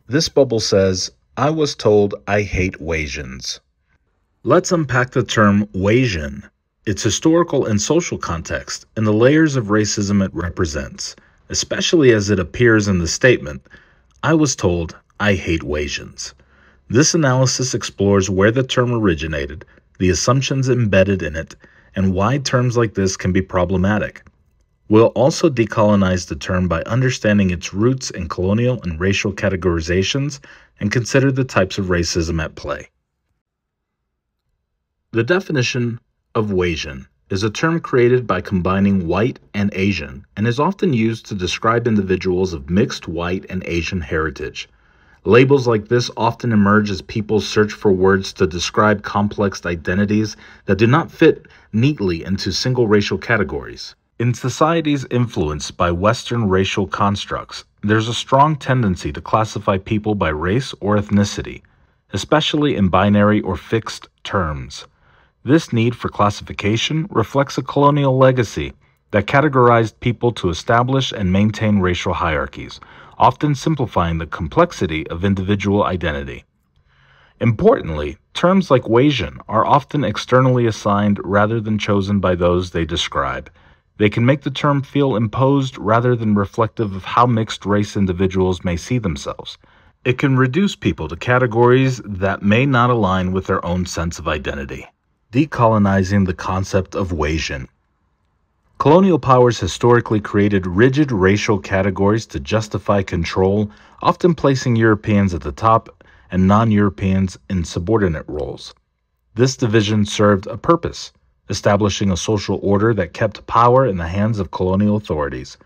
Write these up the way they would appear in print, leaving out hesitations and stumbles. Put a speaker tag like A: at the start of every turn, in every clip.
A: This bubble says, I was told I hate Wasians. Let's unpack the term Wasian, its historical and social context, and the layers of racism it represents, especially as it appears in the statement, I was told I hate Wasians. This analysis explores where the term originated, the assumptions embedded in it, and why terms like this can be problematic. We'll also decolonize the term by understanding its roots in colonial and racial categorizations and consider the types of racism at play. The definition of Wasian is a term created by combining white and Asian and is often used to describe individuals of mixed white and Asian heritage. Labels like this often emerge as people search for words to describe complex identities that do not fit neatly into single racial categories. In societies influenced by Western racial constructs, there's a strong tendency to classify people by race or ethnicity, especially in binary or fixed terms. This need for classification reflects a colonial legacy that categorized people to establish and maintain racial hierarchies, often simplifying the complexity of individual identity. Importantly, terms like Wasian are often externally assigned rather than chosen by those they describe. They can make the term feel imposed rather than reflective of how mixed-race individuals may see themselves. It can reduce people to categories that may not align with their own sense of identity. Decolonizing the concept of Wasian. Colonial powers historically created rigid racial categories to justify control, often placing Europeans at the top and non-Europeans in subordinate roles. This division served a purpose, establishing a social order that kept power in the hands of colonial authorities.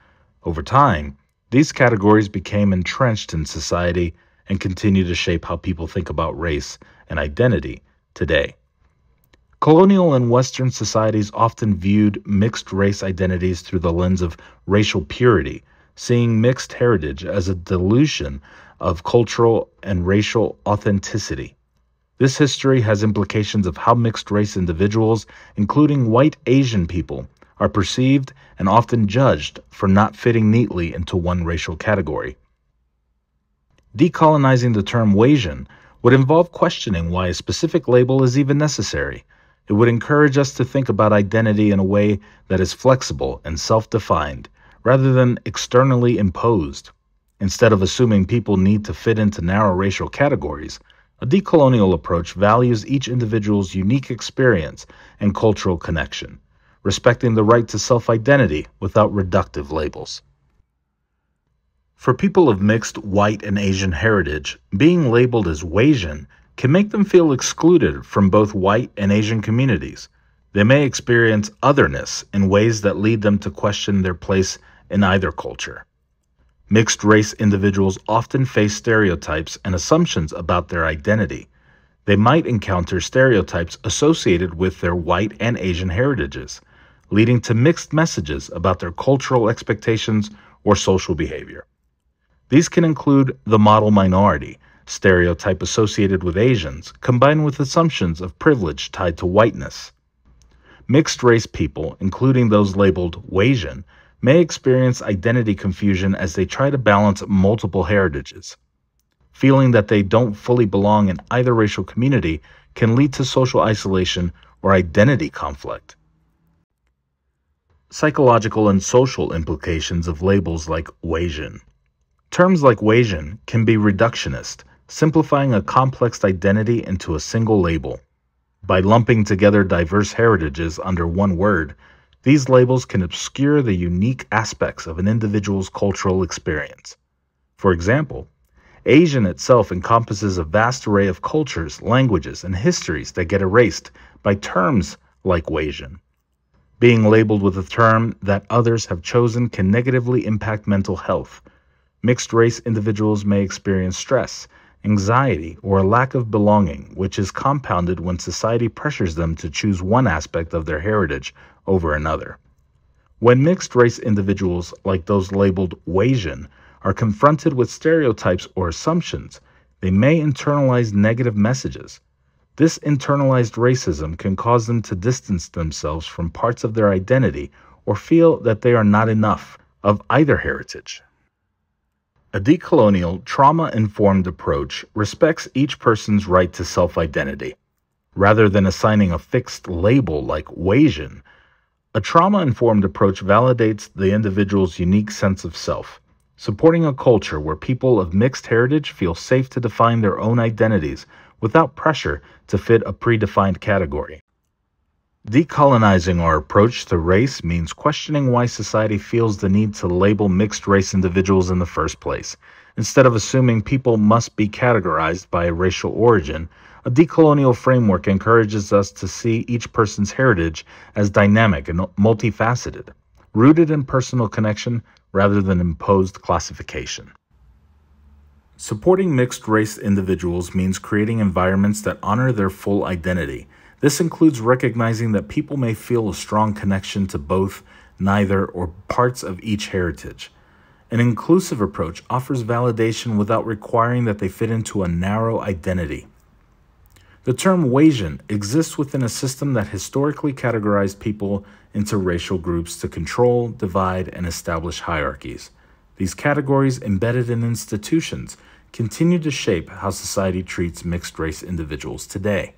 A: Over time, these categories became entrenched in society and continue to shape how people think about race and identity today. Colonial and Western societies often viewed mixed-race identities through the lens of racial purity, seeing mixed heritage as a dilution of cultural and racial authenticity. This history has implications of how mixed-race individuals, including white Asian people, are perceived and often judged for not fitting neatly into one racial category. Decolonizing the term Wasian would involve questioning why a specific label is even necessary. It would encourage us to think about identity in a way that is flexible and self-defined, rather than externally imposed. Instead of assuming people need to fit into narrow racial categories, a decolonial approach values each individual's unique experience and cultural connection, respecting the right to self-identity without reductive labels. For people of mixed white and Asian heritage, being labeled as Wasian can make them feel excluded from both white and Asian communities. They may experience otherness in ways that lead them to question their place in either culture. Mixed-race individuals often face stereotypes and assumptions about their identity. They might encounter stereotypes associated with their white and Asian heritages, leading to mixed messages about their cultural expectations or social behavior. These can include the model minority, stereotype associated with Asians, combined with assumptions of privilege tied to whiteness. Mixed-race people, including those labeled Wasian, may experience identity confusion as they try to balance multiple heritages. Feeling that they don't fully belong in either racial community can lead to social isolation or identity conflict. Psychological and social implications of labels like Wasian. Terms like Wasian can be reductionist, simplifying a complex identity into a single label. By lumping together diverse heritages under one word, these labels can obscure the unique aspects of an individual's cultural experience. For example, Asian itself encompasses a vast array of cultures, languages, and histories that get erased by terms like Wasian. Being labeled with a term that others have chosen can negatively impact mental health. Mixed-race individuals may experience stress, anxiety, or a lack of belonging, which is compounded when society pressures them to choose one aspect of their heritage over another. When mixed-race individuals, like those labeled Wasian, are confronted with stereotypes or assumptions, they may internalize negative messages. This internalized racism can cause them to distance themselves from parts of their identity or feel that they are not enough of either heritage. A decolonial, trauma-informed approach respects each person's right to self-identity. Rather than assigning a fixed label like Wasian, a trauma-informed approach validates the individual's unique sense of self, supporting a culture where people of mixed heritage feel safe to define their own identities without pressure to fit a predefined category. Decolonizing our approach to race means questioning why society feels the need to label mixed-race individuals in the first place. Instead of assuming people must be categorized by a racial origin, a decolonial framework encourages us to see each person's heritage as dynamic and multifaceted, rooted in personal connection rather than imposed classification. Supporting mixed-race individuals means creating environments that honor their full identity. This includes recognizing that people may feel a strong connection to both, neither, or parts of each heritage. An inclusive approach offers validation without requiring that they fit into a narrow identity. The term Wasian exists within a system that historically categorized people into racial groups to control, divide, and establish hierarchies. These categories, embedded in institutions, continue to shape how society treats mixed-race individuals today.